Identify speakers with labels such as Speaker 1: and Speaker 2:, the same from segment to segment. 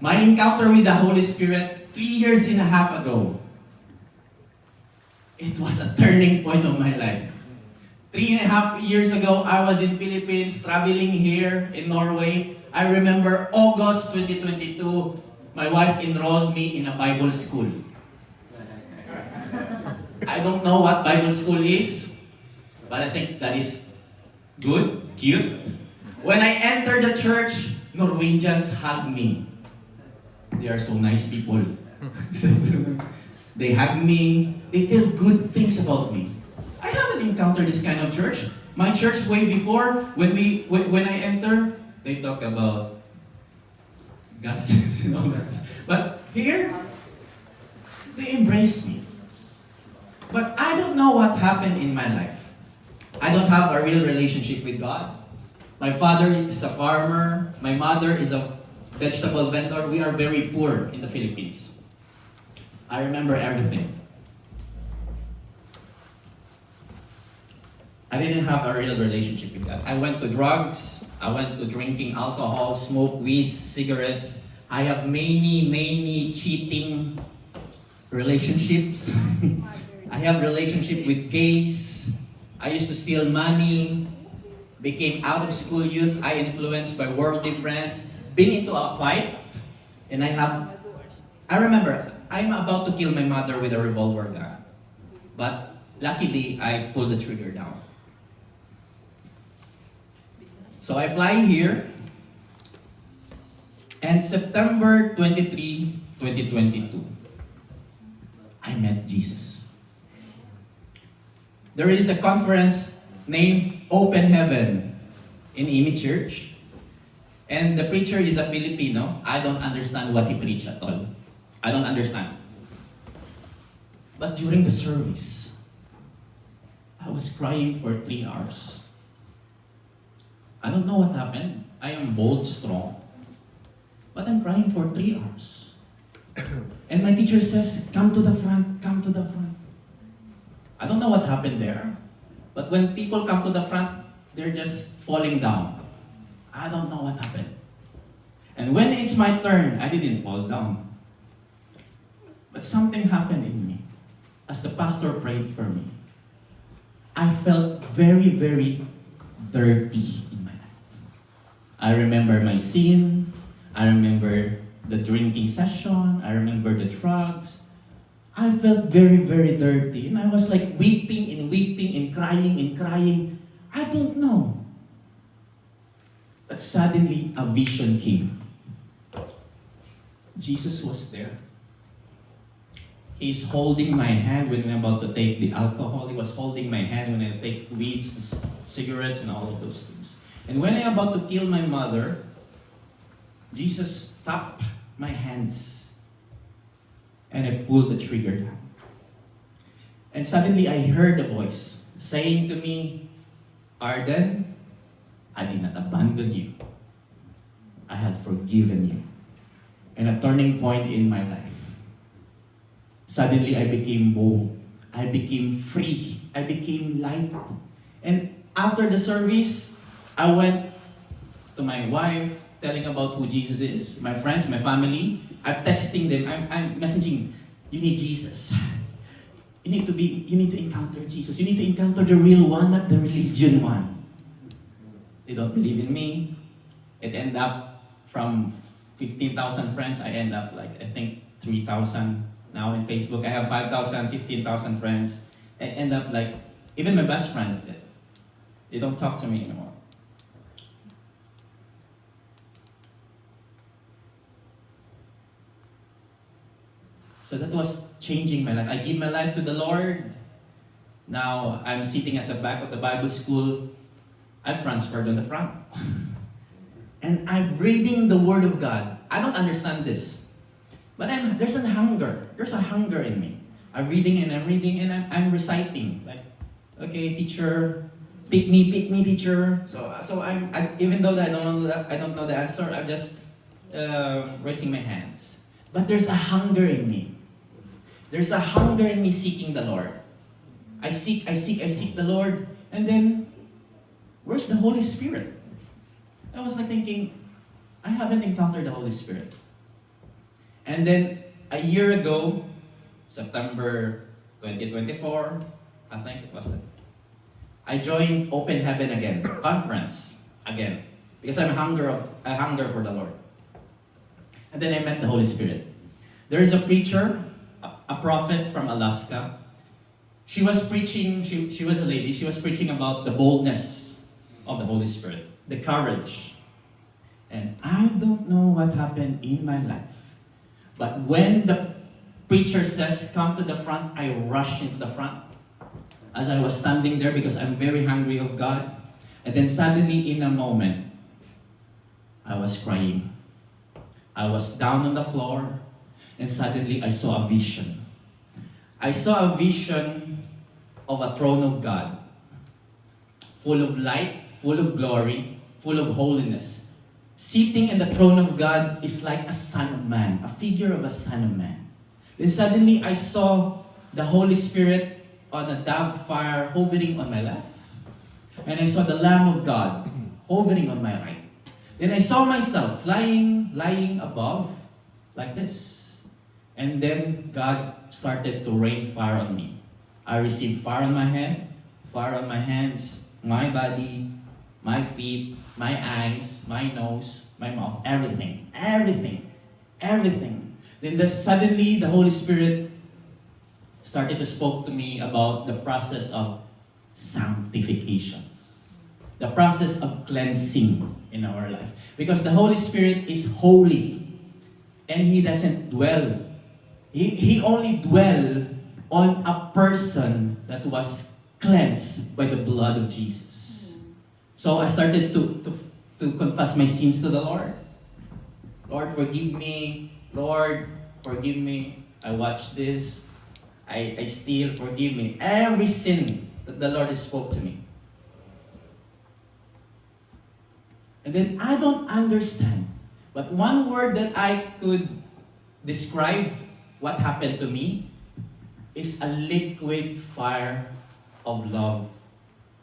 Speaker 1: My encounter with the Holy Spirit 3 years and a half ago, it was a turning point of my life. 3.5 years ago, I was in Philippines, traveling here in Norway. I remember August 2022, my wife enrolled me in a Bible school. I don't know what Bible school is, but I think that is good, cute. When I entered the church, Norwegians hugged me. They are so nice people. They hug me. They tell good things about me. I haven't encountered this kind of church. My church way before, when I enter, they talk about gossips and all that. But here, they embrace me. But I don't know what happened in my life. I don't have a real relationship with God. My father is a farmer. My mother is a vegetable vendor. We are very poor in the Philippines. I remember everything. I didn't have a real relationship with God. I went to drugs. I went to drinking alcohol, smoke weeds, cigarettes. I have many cheating relationships. I have relationship with gays. I used to steal money. Became out of school youth. I influenced by worldly friends. Been into a fight. And I remember, I'm about to kill my mother with a revolver gun. But luckily, I pulled the trigger down. So I fly here. And September 23, 2022, I met Jesus. There is a conference named Open Heaven in Imi Church. And the preacher is a Filipino. I don't understand what he preached at all. I don't understand. But during the service, I was crying for 3 hours. I don't know what happened. I am bold, strong. But I'm crying for 3 hours. And my teacher says, come to the front, come to the front. I don't know what happened there. But when people come to the front, they're just falling down. I don't know what happened. And when it's my turn, I didn't fall down. But something happened in me. As the pastor prayed for me, I felt very dirty in my life. I remember my sin. I remember the drinking session. I remember the drugs. I felt very dirty. And I was like weeping and crying. I don't know. But suddenly a vision came. Jesus was there. He's holding my hand when I'm about to take the alcohol. He was holding my hand when I take weeds, cigarettes, and all of those things. And when I'm about to kill my mother, Jesus stopped my hands. And I pulled the trigger down. And suddenly I heard a voice saying to me, Arden, I did not abandon you. I had forgiven you. And a turning point in my life. Suddenly I became bold. I became free. I became light. And after the service, I went to my wife, telling about who Jesus is. My friends, my family, I'm texting them. I'm messaging, you need Jesus. You need to encounter Jesus. You need to encounter the real one, not the religion one. They don't believe in me. It ended up from 15,000 friends, I end up like, I think, 3,000 now in Facebook. I have 5,000, 15,000 friends. I end up like, even my best friend, they don't talk to me anymore. So that was changing my life. I give my life to the Lord. Now I'm sitting at the back of the Bible school. I'm transferred on the front. And I'm reading the Word of God. I don't understand this. But there's a hunger. There's a hunger in me. I'm reading and I'm reciting. Like, okay, teacher, pick me, teacher. So even though I don't know the answer, I'm just raising my hands. But there's a hunger in me. There's a hunger in me seeking the Lord. I seek the Lord, and then where's the Holy Spirit? I was like thinking, I haven't encountered the Holy Spirit. And then a year ago, September 2024, I think it was that, I joined Open Heaven again, conference again, because I hunger for the Lord. And then I met the Holy Spirit. There is a preacher, a prophet from Alaska. She was preaching, she was a lady, she was preaching about the boldness of the Holy Spirit, the courage. And I don't know what happened in my life. But when the preacher says, come to the front, I rushed into the front. As I was standing there because I'm very hungry of God. And then suddenly in a moment, I was crying. I was down on the floor and suddenly I saw a vision. I saw a vision of a throne of God, full of light, full of glory, full of holiness. Sitting in the throne of God is like a son of man, a figure of a son of man. Then suddenly I saw the Holy Spirit on a dove fire hovering on my left. And I saw the Lamb of God hovering on my right. Then I saw myself lying above like this. And then God started to rain fire on me. I received fire on my head, fire on my hands, my body, my feet, my eyes, my nose, my mouth, everything. Then suddenly the Holy Spirit started to speak to me about the process of sanctification. The process of cleansing in our life. Because the Holy Spirit is holy. And He doesn't dwell. He only dwell on a person that was cleansed by the blood of Jesus. So I started to confess my sins to the Lord. Lord, forgive me. Lord, forgive me. I watched this. I steal. Forgive me. Every sin that the Lord has spoke to me. And then I don't understand. But one word that I could describe what happened to me is a liquid fire of love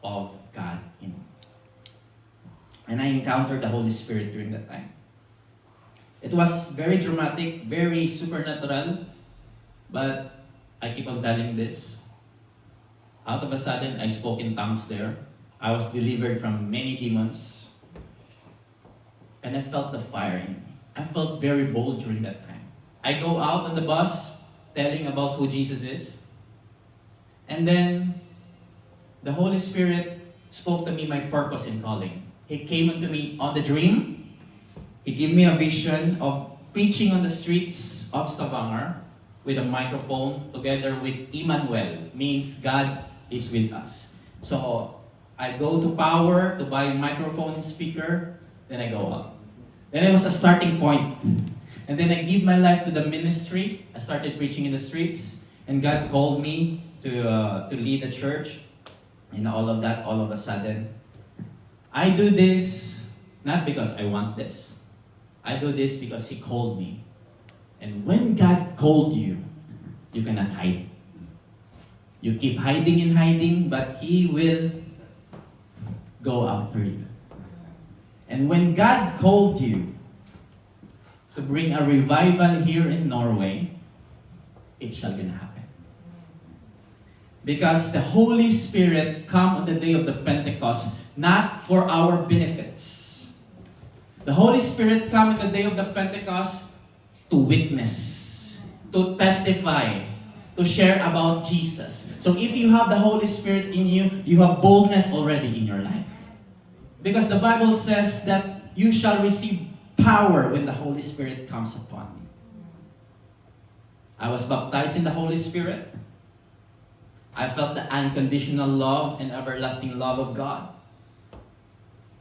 Speaker 1: of God in me. And I encountered the Holy Spirit during that time. It was very dramatic, very supernatural, but I keep on telling this. Out of a sudden, I spoke in tongues there. I was delivered from many demons. And I felt the fire in me. I felt very bold during that time. I go out on the bus telling about who Jesus is. And then the Holy Spirit spoke to me my purpose in calling. He came unto me on the dream. He gave me a vision of preaching on the streets of Stavanger with a microphone together with Emmanuel, means God is with us. So I go to Power to buy microphone and speaker, then I go out. Then it was a starting point. And then I give my life to the ministry. I started preaching in the streets, and God called me to lead the church. And all of that, all of a sudden, I do this not because I want this. I do this because He called me. And when God called you, you cannot hide. You keep hiding, but He will go after you. And when God called you to bring a revival here in Norway, it shall gonna happen. Because the Holy Spirit come on the day of the Pentecost, not for our benefits. The Holy Spirit come on the day of the Pentecost to witness, to testify, to share about Jesus. So if you have the Holy Spirit in you, you have boldness already in your life. Because the Bible says that you shall receive power when the Holy Spirit comes upon you. I was baptized in the Holy Spirit. I felt the unconditional love and everlasting love of God.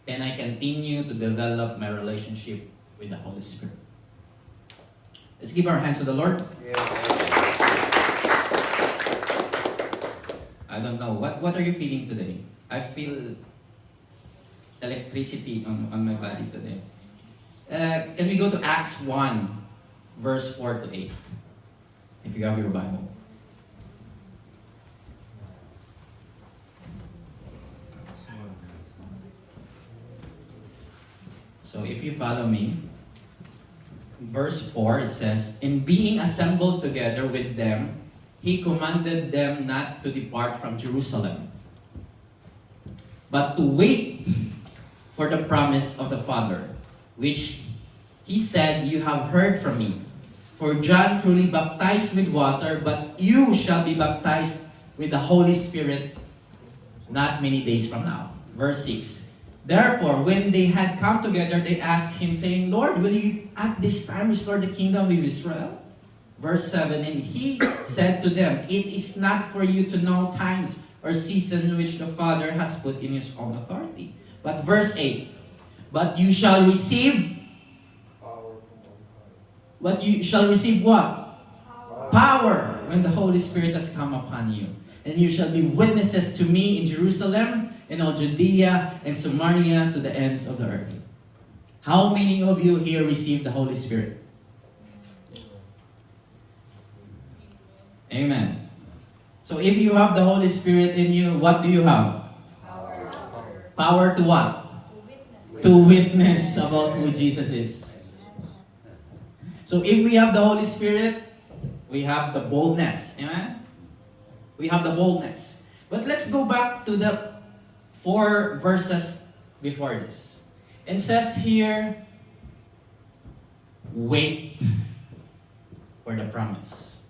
Speaker 1: And I continue to develop my relationship with the Holy Spirit. Let's give our hands to the Lord.
Speaker 2: Yeah.
Speaker 1: I don't know. What are you feeling today? I feel electricity on my body today. Can we go to Acts 1, verse 4 to 8? If you have your Bible. So if you follow me, verse 4, it says, "In being assembled together with them, he commanded them not to depart from Jerusalem, but to wait for the promise of the Father, which he said, 'You have heard from me. For John truly baptized with water, but you shall be baptized with the Holy Spirit not many days from now.'" Verse 6. "Therefore, when they had come together, they asked him, saying, 'Lord, will you at this time restore the kingdom of Israel?' Verse 7. "And he said to them, 'It is not for you to know times or seasons which the Father has put in his own authority.'" But verse 8. "But you shall receive..." But you shall receive what? Power when the Holy Spirit has come upon you. And you shall be witnesses to me in Jerusalem, in all Judea, and Samaria, to the ends of the earth. How many of you here received the Holy Spirit? Amen. So if you have the Holy Spirit in you, what do you have?
Speaker 2: Power.
Speaker 1: Power to what? To witness about who Jesus is. So if we have the Holy Spirit, we have the boldness. Amen? We have the boldness. But let's go back to the 4 verses before this. It says here, wait for the promise.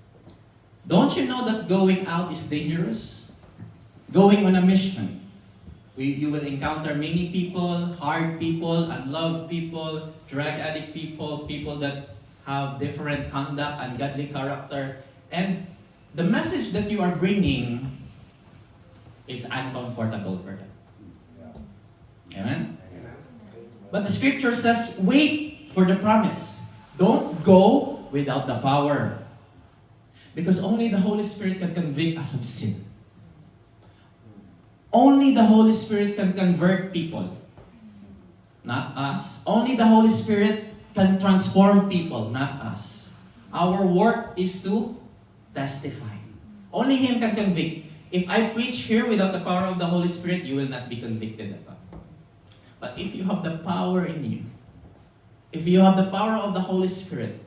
Speaker 1: Don't you know that going out is dangerous? Going on a mission. You will encounter many people, hard people, unloved people, drug addict people, people that have different conduct, ungodly character. And the message that you are bringing is uncomfortable for them. Amen? But the scripture says, wait for the promise. Don't go without the power. Because only the Holy Spirit can convict us of sin. Only the Holy Spirit can convert people. Not us. Only the Holy Spirit can transform people, not us. Our work is to testify. Only Him can convict. If I preach here without the power of the Holy Spirit, you will not be convicted of that. But if you have the power in you, if you have the power of the Holy Spirit,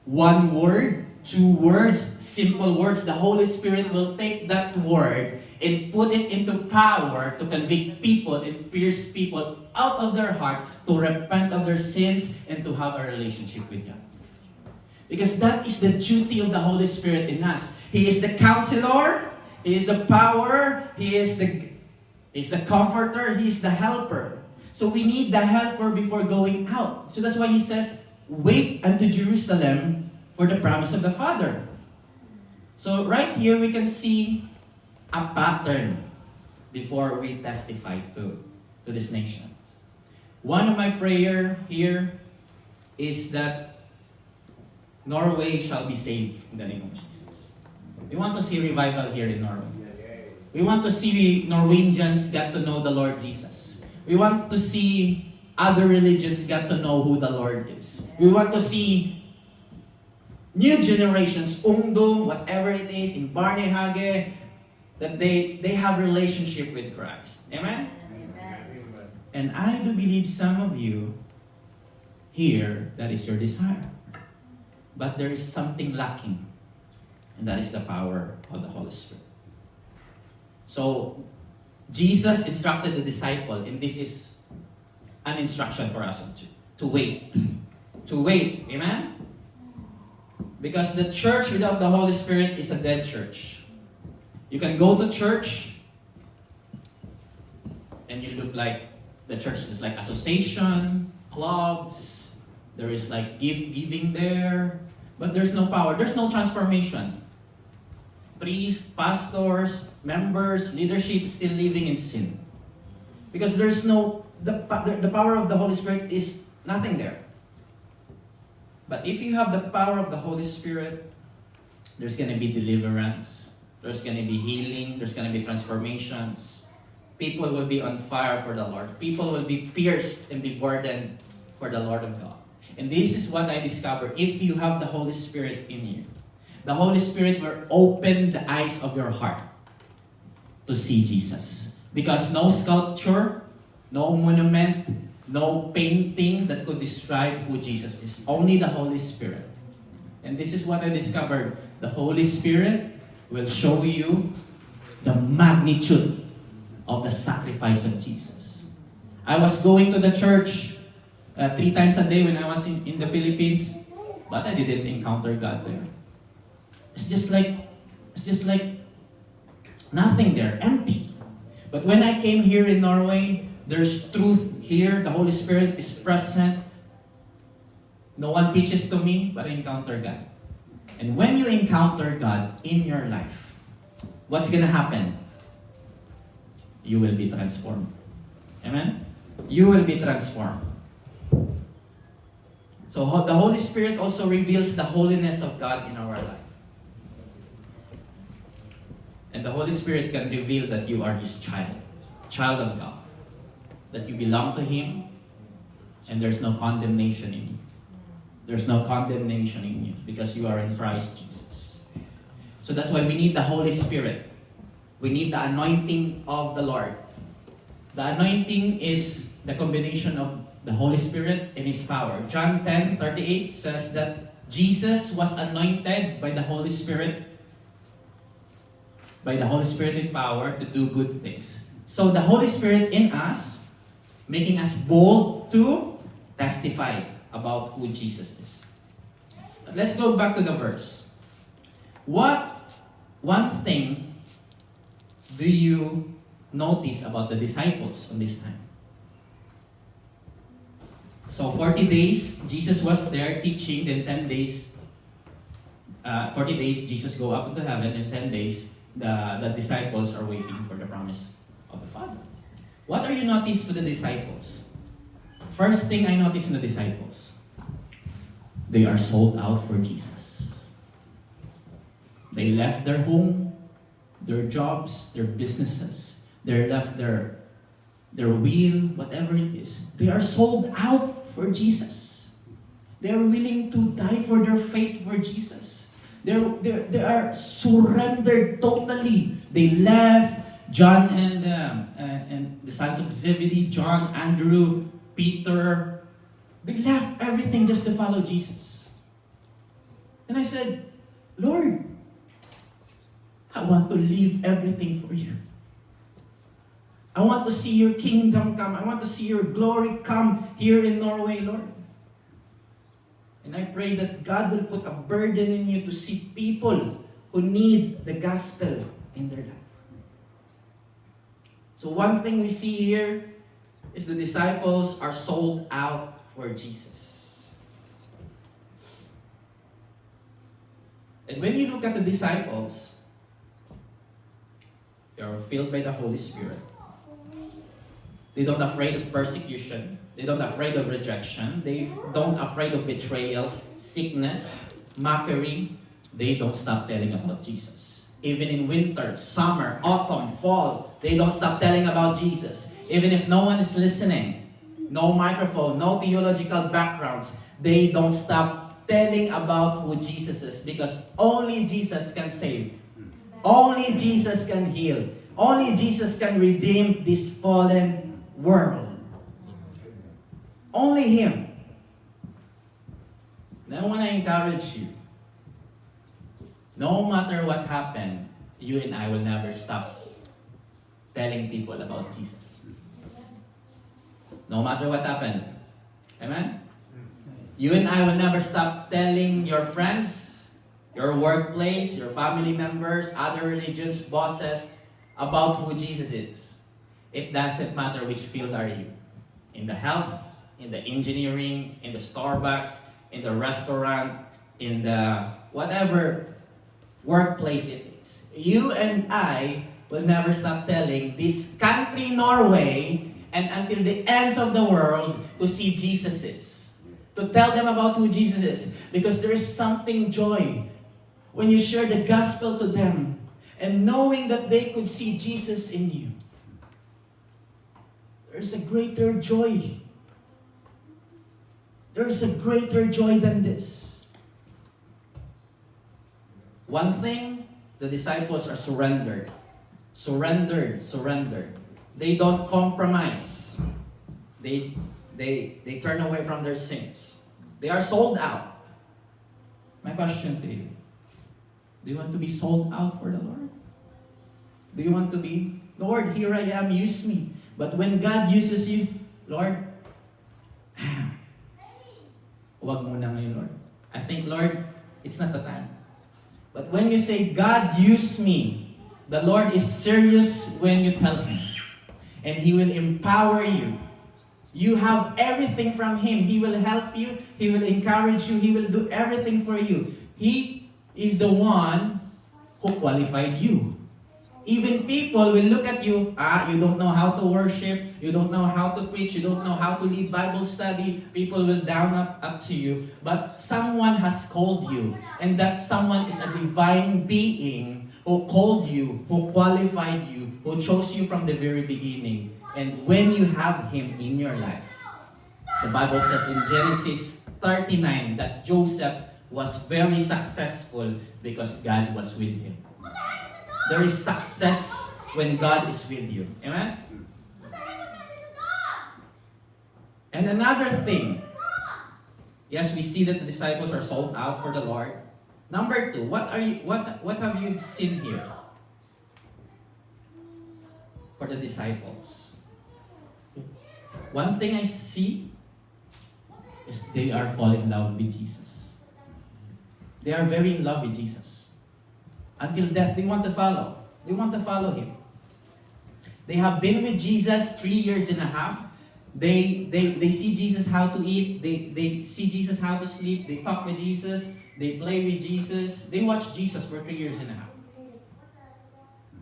Speaker 1: 1 word, 2 words, simple words, the Holy Spirit will take that word and put it into power to convict people and pierce people out of their heart to repent of their sins and to have a relationship with God. Because that is the duty of the Holy Spirit in us. He is the counselor, He is the power, He is the comforter, He is the helper. So we need the helper before going out. So that's why He says, wait unto Jerusalem for the promise of the Father. So right here we can see a pattern before we testify to this nation. One of my prayer here is that Norway shall be saved in the name of Jesus. We want to see revival here in Norway. We want to see Norwegians get to know the Lord Jesus. We want to see other religions get to know who the Lord is. We want to see new generations, ungdom, whatever it is, in Barnehage, that they have relationship with Christ. Amen?
Speaker 2: Amen.
Speaker 1: And I do believe some of you here, that is your desire. But there is something lacking, and that is the power of the Holy Spirit. So, Jesus instructed the disciple, and this is an instruction for us to wait. To wait. Amen? Because the church without the Holy Spirit is a dead church. You can go to church and you look like the church is like association, clubs, there is like gift giving there, but there's no power, there's no transformation. Priests, pastors, members, leadership is still living in sin. Because there's no, the power of the Holy Spirit is nothing there. But if you have the power of the Holy Spirit, there's going to be deliverance, there's going to be healing, there's going to be transformations. People will be on fire for the Lord. People will be pierced and be burdened for the Lord of God. And this is what I discovered. If you have the Holy Spirit in you, the Holy Spirit will open the eyes of your heart to see Jesus. Because no sculpture, no monument, no painting that could describe who Jesus is. Only the Holy Spirit. And this is what I discovered. The Holy Spirit will show you the magnitude of the sacrifice of Jesus. I was going to the church 3 times a day when I was in the Philippines, but I didn't encounter God there. It's just like nothing there, empty. But when I came here in Norway, there's truth here. The Holy Spirit is present. No one preaches to me, but I encounter God. And when you encounter God in your life, what's gonna happen? You will be transformed. Amen? You will be transformed. So the Holy Spirit also reveals the holiness of God in our life. And the Holy Spirit can reveal that you are His child of God. That you belong to Him, and there's no condemnation in you. There's no condemnation in you because you are in Christ Jesus. So that's why we need the Holy Spirit. We need the anointing of the Lord. The anointing is the combination of the Holy Spirit and His power. John 10:38 says that Jesus was anointed by the Holy Spirit in power to do good things. So the Holy Spirit in us, making us bold to testify about who Jesus is. But let's go back to the verse. What one thing do you notice about the disciples on this time? So 40 days, Jesus was there teaching, then 10 days, 40 days, Jesus go up into heaven, and 10 days, the disciples are waiting for the promise of the Father. What are you notice for the disciples? First thing I notice in the disciples, they are sold out for Jesus. They left their home, their jobs, their businesses. They left their will, whatever it is. They are sold out for Jesus. They are willing to die for their faith for Jesus. They are surrendered totally. They left John and the sons of Zebedee, John, Andrew, Peter. They left everything just to follow Jesus. And I said, Lord, I want to leave everything for you. I want to see your kingdom come. I want to see your glory come here in Norway, Lord. And I pray that God will put a burden in you to see people who need the gospel in their life. So one thing we see here is the disciples are sold out for Jesus. And when you look at the disciples, they are filled by the Holy Spirit. They don't afraid of persecution. They don't afraid of rejection. They don't afraid of betrayals, sickness, mockery. They don't stop telling about Jesus. Even in winter, summer, autumn, fall, they don't stop telling about Jesus. Even if no one is listening, no microphone, no theological backgrounds, they don't stop telling about who Jesus is, because only Jesus can save. Only Jesus can heal. Only Jesus can redeem this fallen world. Only Him. Now I want to encourage you. No matter what happened, you and I will never stop telling people about Jesus. No matter what happened. Amen? You and I will never stop telling your friends, your workplace, your family members, other religions, bosses, about who Jesus is. It doesn't matter which field are you. In the health, in the engineering, in the Starbucks, in the restaurant, in the whatever workplace it is. You and I will never stop telling this country, Norway, and until the ends of the world, to see Jesus is. To tell them about who Jesus is. Because there is something joy when you share the gospel to them and knowing that they could see Jesus in you. There's a greater joy. There's a greater joy than this. One thing, the disciples are surrendered. Surrendered. They don't compromise. They They turn away from their sins. They are sold out. My question to you, do you want to be sold out for the Lord? Do you want to be, Lord, here I am, use me. But when God uses you, Lord, huwag muna ngayon, Lord. I think, Lord, it's not the time. But when you say, God, use me, the Lord is serious when you tell Him. And He will empower you. You have everything from Him. He will help you. He will encourage you. He will do everything for you. He is the one who qualified you. Even people will look at you, you don't know how to worship, you don't know how to preach, you don't know how to lead Bible study. People will down up to you. But someone has called you, and that someone is a divine being who called you, who qualified you, who chose you from the very beginning. And when you have Him in your life, the Bible says in Genesis 39 that Joseph was very successful because God was with him. There is success when God is with you. Amen? And another thing, yes, we see that the disciples are sold out for the Lord. Number two, what have you seen here for the disciples? One thing I see is they are falling in love with Jesus. They are very in love with Jesus. Until death, they want to follow. They want to follow Him. They have been with Jesus 3.5 years. They see Jesus how to eat. They see Jesus how to sleep. They talk with Jesus. They play with Jesus. They watch Jesus for 3.5 years.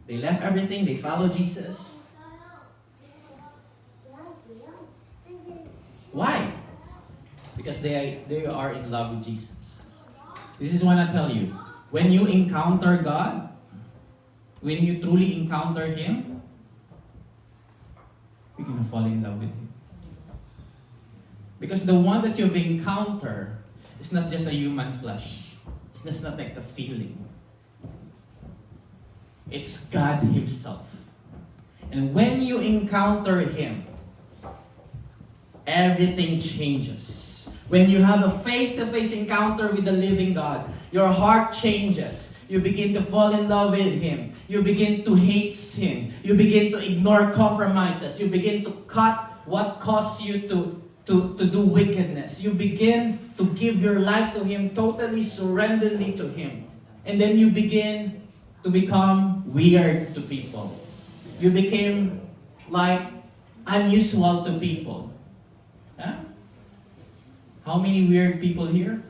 Speaker 1: They left everything. They follow Jesus. Why? Because they are in love with Jesus. This is what I tell you. When you encounter God, when you truly encounter Him, you're going to fall in love with Him. Because the one that you've encountered is not just a human flesh. It's just not like a feeling. It's God Himself. And when you encounter Him, everything changes. When you have a face-to-face encounter with the living God, your heart changes. You begin to fall in love with Him. You begin to hate sin. You begin to ignore compromises. You begin to cut what caused you to do wickedness. You begin to give your life to Him, totally surrenderedly to Him. And then you begin to become weird to people. You became like unusual to people. Huh? How many weird people here?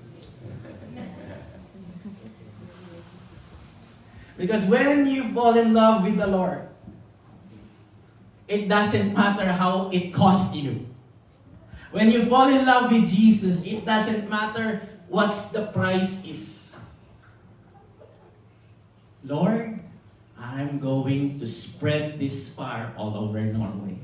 Speaker 1: Because when you fall in love with the Lord, it doesn't matter how it costs you. When you fall in love with Jesus, it doesn't matter what the price is. Lord, I'm going to spread this fire all over Norway.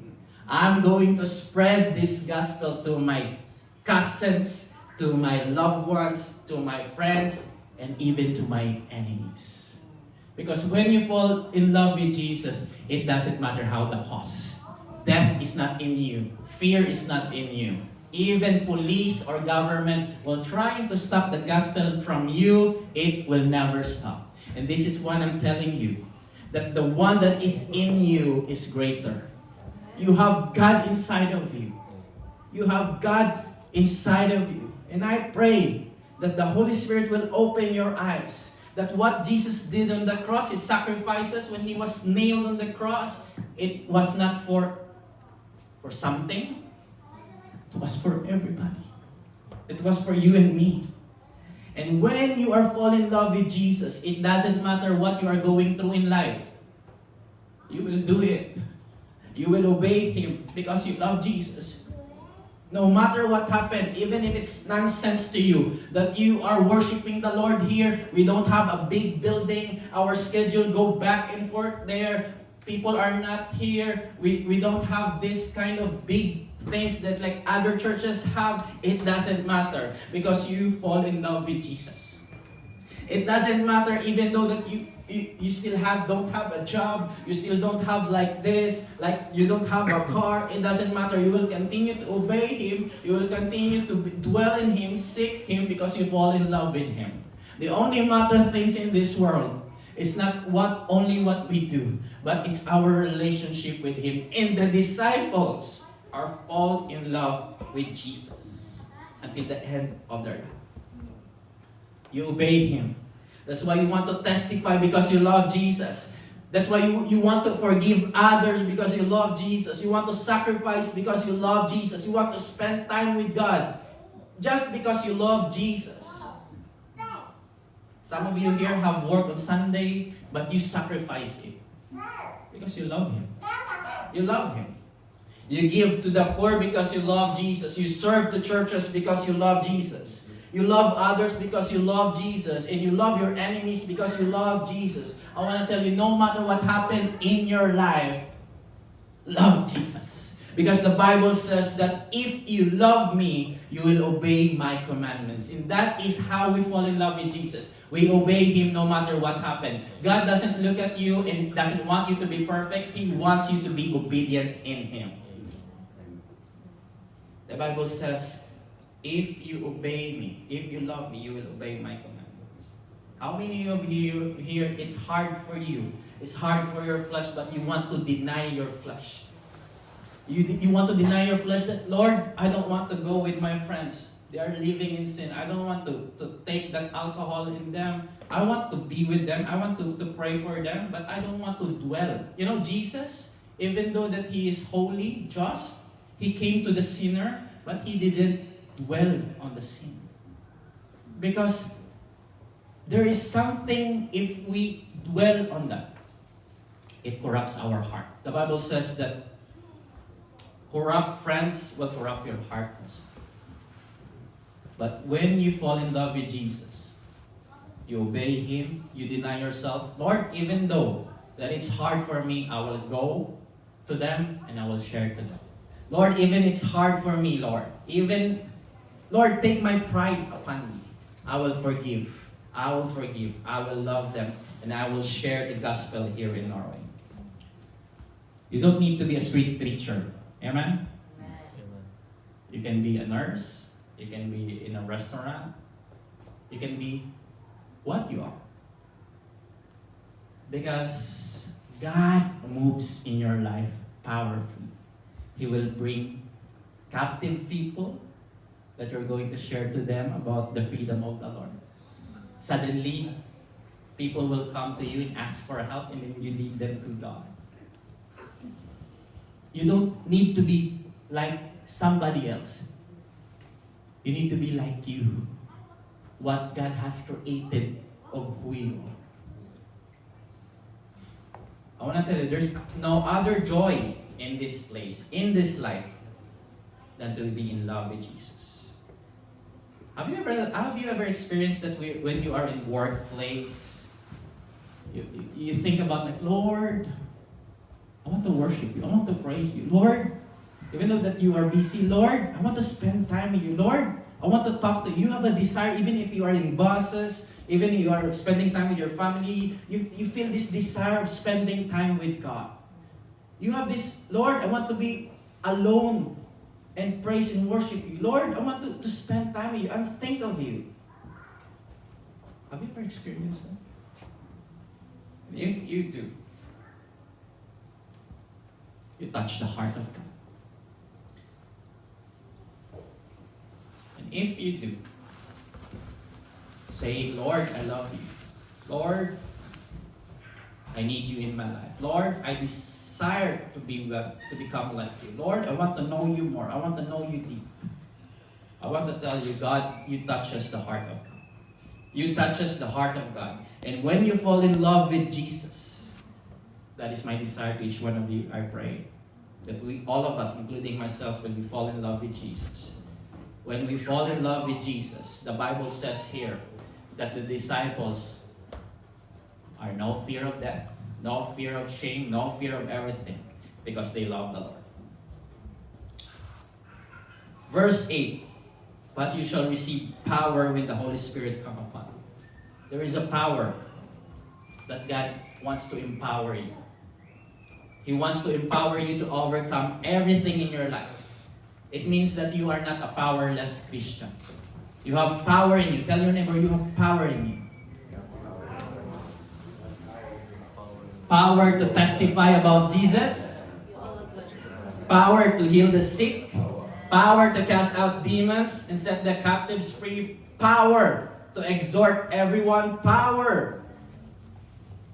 Speaker 1: I'm going to spread this gospel to my cousins, to my loved ones, to my friends, and even to my enemies. Because when you fall in love with Jesus, it doesn't matter how the cost. Death is not in you. Fear is not in you. Even police or government will try to stop the gospel from you. It will never stop. And this is what I'm telling you. That the one that is in you is greater. You have God inside of you. You have God inside of you. And I pray that the Holy Spirit will open your eyes. That what Jesus did on the cross, His sacrifices when He was nailed on the cross, it was not for something. It was for everybody. It was for you and me. And when you are falling in love with Jesus, it doesn't matter what you are going through in life. You will do it. You will obey Him because you love Jesus. No matter what happened, even if it's nonsense to you, that you are worshiping the Lord here, we don't have a big building, our schedule go back and forth there, people are not here, we don't have this kind of big things that like other churches have, it doesn't matter because you fall in love with Jesus. It doesn't matter even though that you still don't have a job, you still don't have like this, like you don't have a car. It doesn't matter. You will continue to obey Him. You will continue to dwell in Him, seek Him because you fall in love with Him. The only matter things in this world is not only what we do, but it's our relationship with Him. And the disciples are fall in love with Jesus until the end of their life. You obey Him. That's why you want to testify because you love Jesus. That's why you want to forgive others because you love Jesus. You want to sacrifice because you love Jesus. You want to spend time with God just because you love Jesus. Some of you here have work on Sunday, but you sacrifice it because you love Him. You love Him. You give to the poor because you love Jesus. You serve the churches because you love Jesus. You love others because you love Jesus. And you love your enemies because you love Jesus. I want to tell you, no matter what happened in your life, love Jesus. Because the Bible says that if you love me, you will obey my commandments. And that is how we fall in love with Jesus. We obey Him no matter what happened. God doesn't look at you and doesn't want you to be perfect. He wants you to be obedient in Him. The Bible says, if you obey me, if you love me, you will obey my commandments. How many of you here, it's hard for you, it's hard for your flesh, but you want to deny your flesh. You want to deny your flesh that, Lord, I don't want to go with my friends. They are living in sin. I don't want to take that alcohol in them. I want to be with them. I want to pray for them, but I don't want to dwell. You know, Jesus, even though that He is holy, just, He came to the sinner, but He didn't dwell on the sin. Because there is something, if we dwell on that, it corrupts our heart. The Bible says that corrupt friends will corrupt your heart also. But when you fall in love with Jesus, you obey Him, you deny yourself. Lord, even though that it's hard for me, I will go to them and I will share to them. Lord, even it's hard for me, Lord. Lord, take my pride upon me. I will forgive. I will forgive. I will love them. And I will share the gospel here in Norway. You don't need to be a street preacher. Amen?
Speaker 2: Amen.
Speaker 1: You can be a nurse. You can be in a restaurant. You can be what you are. Because God moves in your life powerfully. He will bring captive people that you're going to share to them about the freedom of the Lord. Suddenly, people will come to you and ask for help, and then you lead them to God. You don't need to be like somebody else. You need to be like you. What God has created of who you are. I want to tell you, there's no other joy in this place, in this life, than to be in love with Jesus. Have you ever experienced that when you are in workplace, you think about like, Lord, I want to worship you. I want to praise you. Lord, even though that you are busy, Lord, I want to spend time with you. Lord, I want to talk to you. You have a desire, even if you are in buses, even if you are spending time with your family, you feel this desire of spending time with God. You have this, Lord, I want to be alone and praise and worship you. Lord, I want to spend time with you and think of you. Have you ever experienced that? If you do, you touch the heart of God. And if you do, say, Lord, I love you. Lord, I need you in my life. Lord, I desire to become like you. Lord, I want to know you more. I want to know you deep. I want to tell you, God, you touch us the heart of God. You touch us the heart of God. And when you fall in love with Jesus, that is my desire to each one of you, I pray. That all of us, including myself, when we fall in love with Jesus. When we fall in love with Jesus, the Bible says here that the disciples are no fear of death, no fear of shame, no fear of everything, because they love the Lord. Verse 8, but you shall receive power when the Holy Spirit come upon you. There is a power that God wants to empower you. He wants to empower you to overcome everything in your life. It means that you are not a powerless Christian. You have power in you. Tell your neighbor, you have power in you. Power to testify about Jesus. Power to heal the sick. Power to cast out demons and set the captives free. Power to exhort everyone. Power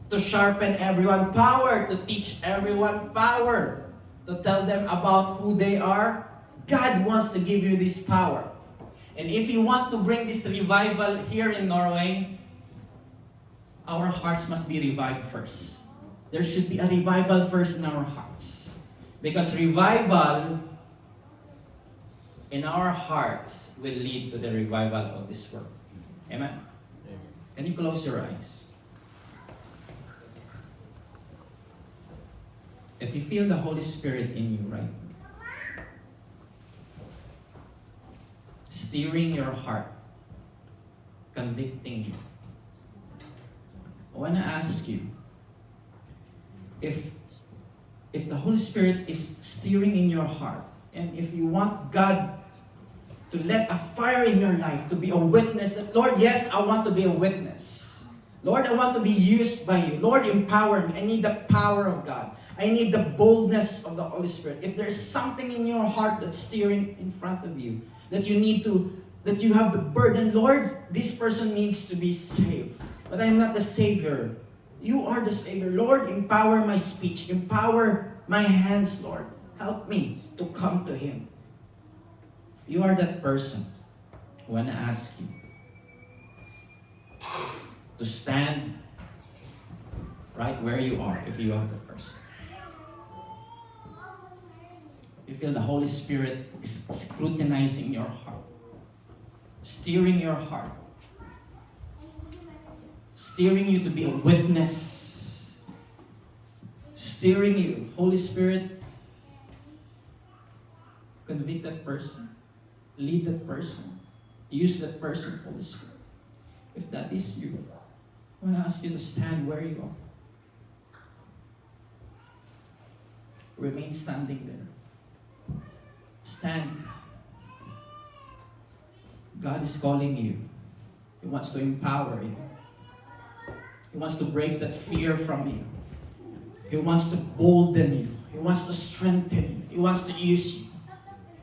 Speaker 1: to sharpen everyone. Power to teach everyone. Power to tell them about who they are. God wants to give you this power. And if you want to bring this revival here in Norway, our hearts must be revived first. There should be a revival first in our hearts. Because revival in our hearts will lead to the revival of this world. Amen? Can you close your eyes? If you feel the Holy Spirit in you right now, steering your heart, convicting you, I want to ask you, if the Holy Spirit is steering in your heart, and if you want God to let a fire in your life, to be a witness, that Lord, yes, I want to be a witness. Lord, I want to be used by you. Lord, empower me. I need the power of God. I need the boldness of the Holy Spirit. If there's something in your heart that's steering in front of you, that you have the burden, Lord, this person needs to be saved. But I'm not the Savior. You are the Savior. Lord, empower my speech. Empower my hands, Lord. Help me to come to Him. If you are that person, I want to ask you to stand right where you are if you are the person. You feel the Holy Spirit is scrutinizing your heart, steering your heart, steering you to be a witness, steering you. Holy Spirit, convict that person, lead that person, use that person, Holy Spirit. If that is you, I want to ask you to stand where you are. Remain standing there. Stand. God is calling you. He wants to empower you. He wants to break that fear from you. He wants to bolden you. He wants to strengthen you. He wants to use you.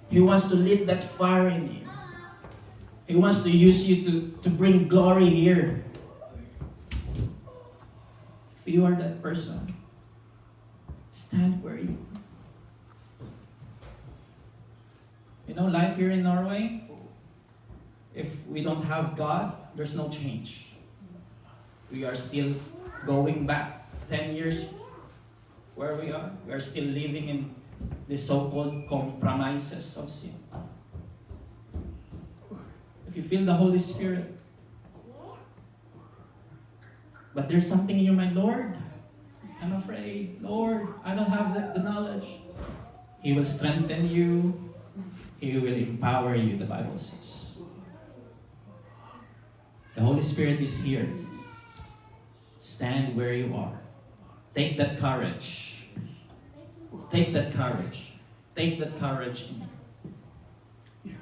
Speaker 1: He wants to lit that fire in you. He wants to use you to bring glory here. If you are that person, stand where you are. You know, life here in Norway, if we don't have God, there's no change. We are still going back 10 years where we are. We are still living in the so-called compromises of sin. If you feel the Holy Spirit, but there's something in your mind, Lord, I'm afraid. Lord, I don't have the knowledge. He will strengthen you. He will empower you, the Bible says. The Holy Spirit is here. Stand where you are. Take that courage. Take that courage. Take that courage in you.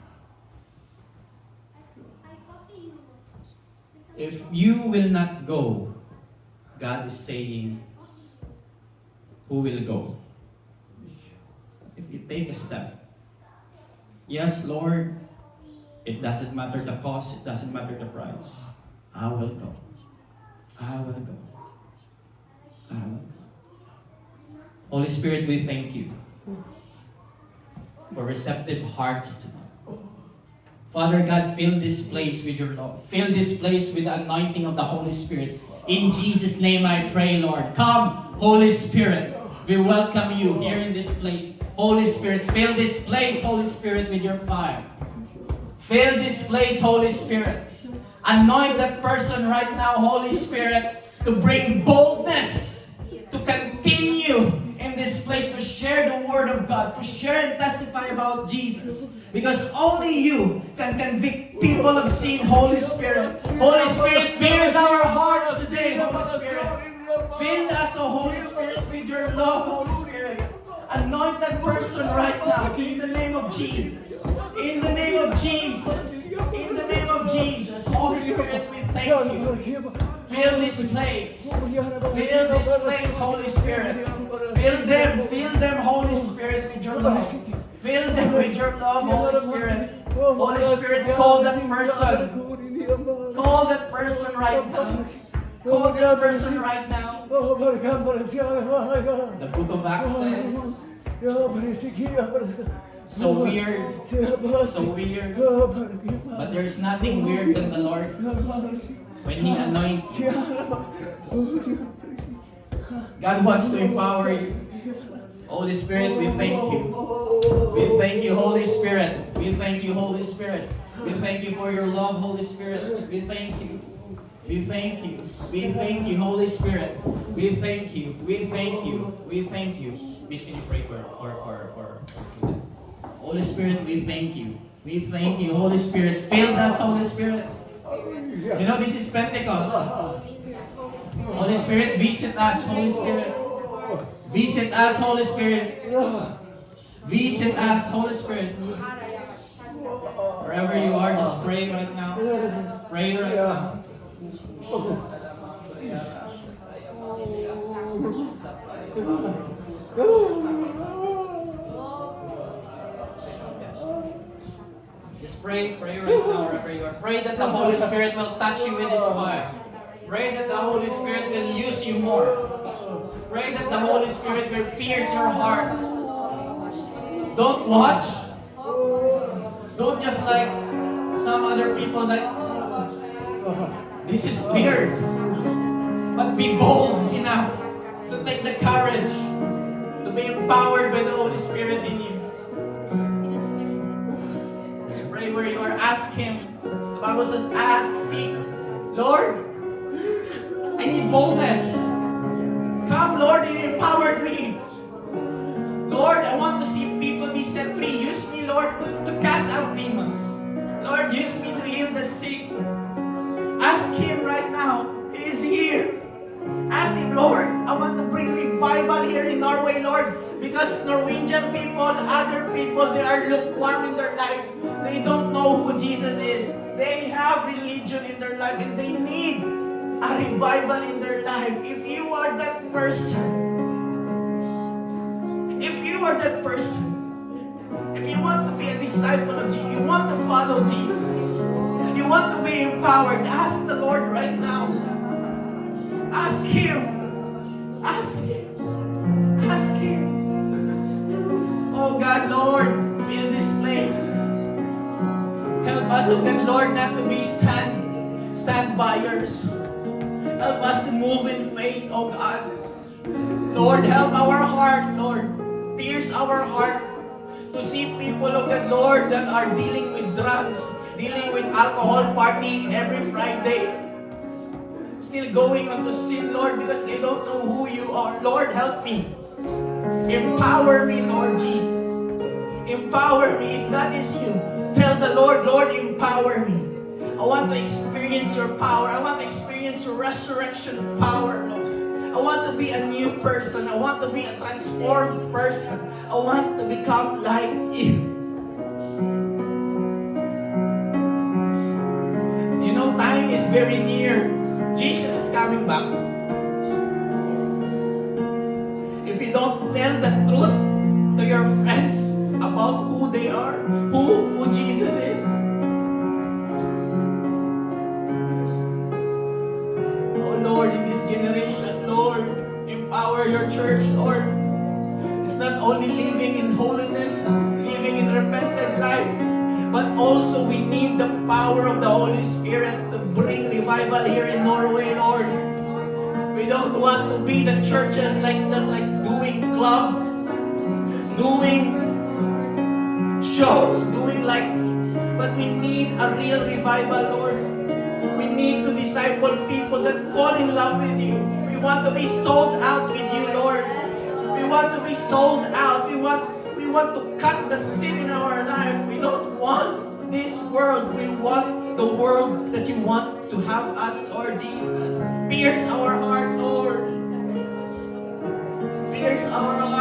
Speaker 1: If you will not go, God is saying, who will go? If you take a step, yes, Lord, it doesn't matter the cost, it doesn't matter the price. I will go. I will go. I will go. Holy Spirit, we thank you for receptive hearts tonight. Father God, fill this place with your love. Fill this place with the anointing of the Holy Spirit. In Jesus' name I pray, Lord. Come, Holy Spirit. We welcome you here in this place. Holy Spirit, fill this place, Holy Spirit, with your fire. Fill this place, Holy Spirit. Anoint that person right now, Holy Spirit, to bring boldness, to continue in this place, to share the Word of God, to share and testify about Jesus. Because only you can convict people of sin, Holy Spirit. Holy Spirit, fills our Fill us, O Holy Spirit, with your love, Holy Spirit. Anoint that person right now in the name of Jesus. In the name of Jesus. In the name of Jesus. Holy Spirit, we thank you. Fill this place. Fill this place, Holy Spirit. Fill them, Holy Spirit, with your love. Fill them with your love, Holy Spirit. Holy Spirit, call that person. Call that person right now. Call that person right now. The book of Acts says, so weird, so weird. But there's nothing weird than the Lord when He anoints you. God wants to empower you. Holy Spirit, we thank you. We thank you, Holy Spirit. We thank you, Holy Spirit. We thank you for your love, Holy Spirit. We thank you. We thank you. We thank you, Holy Spirit. We thank you. We thank you. We thank you. Please, can you pray for Holy Spirit, we thank you. We thank you, Holy Spirit. Fill us, Holy Spirit. You know, this is Pentecost. Holy Spirit, visit us, Holy Spirit. Visit us, Holy Spirit. Visit us, Holy Spirit. Wherever you are, just pray right now. Pray right now. Just pray right now, wherever you are. Pray that the Holy Spirit will touch you with His fire. Pray that the Holy Spirit will use you more. Pray that the Holy Spirit will pierce your heart. Don't watch. Don't just like some other people that this is weird. But be bold enough to take the courage to be empowered by the Holy Spirit in you. Just pray where you are. Ask Him. The Bible says, ask, seek. Lord, I need boldness. Come, Lord, you empowered me. Lord, I want to see people be set free. Use me, Lord, to cast out demons. Lord, use me to heal the sick. Ask Him right now. He is here. Ask Him, Lord, I want to bring revival here in Norway, Lord. Because Norwegian people, other people, they are lukewarm in their life. They don't know who Jesus is. They have religion in their life and they need a revival in their life. If you are that person, if you want to be a disciple of Jesus, you want to follow Jesus, you want to be empowered, ask the Lord right now. Ask Him. Ask Him. Ask Him. Oh God, Lord, fill this place. Help us, oh God, Lord, not to be stand-byers. Help us to move in faith, oh God. Lord, help our heart, Lord. Pierce our heart to see people, oh God, Lord, that are dealing with drugs, dealing with alcohol, partying every Friday. Still going on to sin, Lord, because they don't know who you are. Lord, help me. Empower me, Lord Jesus. Empower me. If that is you, tell the Lord, Lord, empower me. I want to experience your power. I want to experience your resurrection power, Lord. I want to be a new person. I want to be a transformed person. I want to become like you. You know, time is very near. Jesus is coming back. If you don't tell the truth to your friends about who they are, who Jesus is, oh Lord, in this generation, Lord, empower your church, Lord. It's not only living in holiness, living in repentant life, but also we need the power of the Holy Spirit to bring revival here in Norway, Lord. We don't want to be the churches just like doing clubs, doing shows, but we need a real revival, Lord. We need to disciple people that fall in love with you. We want to be sold out with you, Lord. We want to be sold out. We want to cut the sin in our life. We don't want this world. We want the world that you want to have us, Lord Jesus. Pierce our heart, Lord.
Speaker 2: Here's our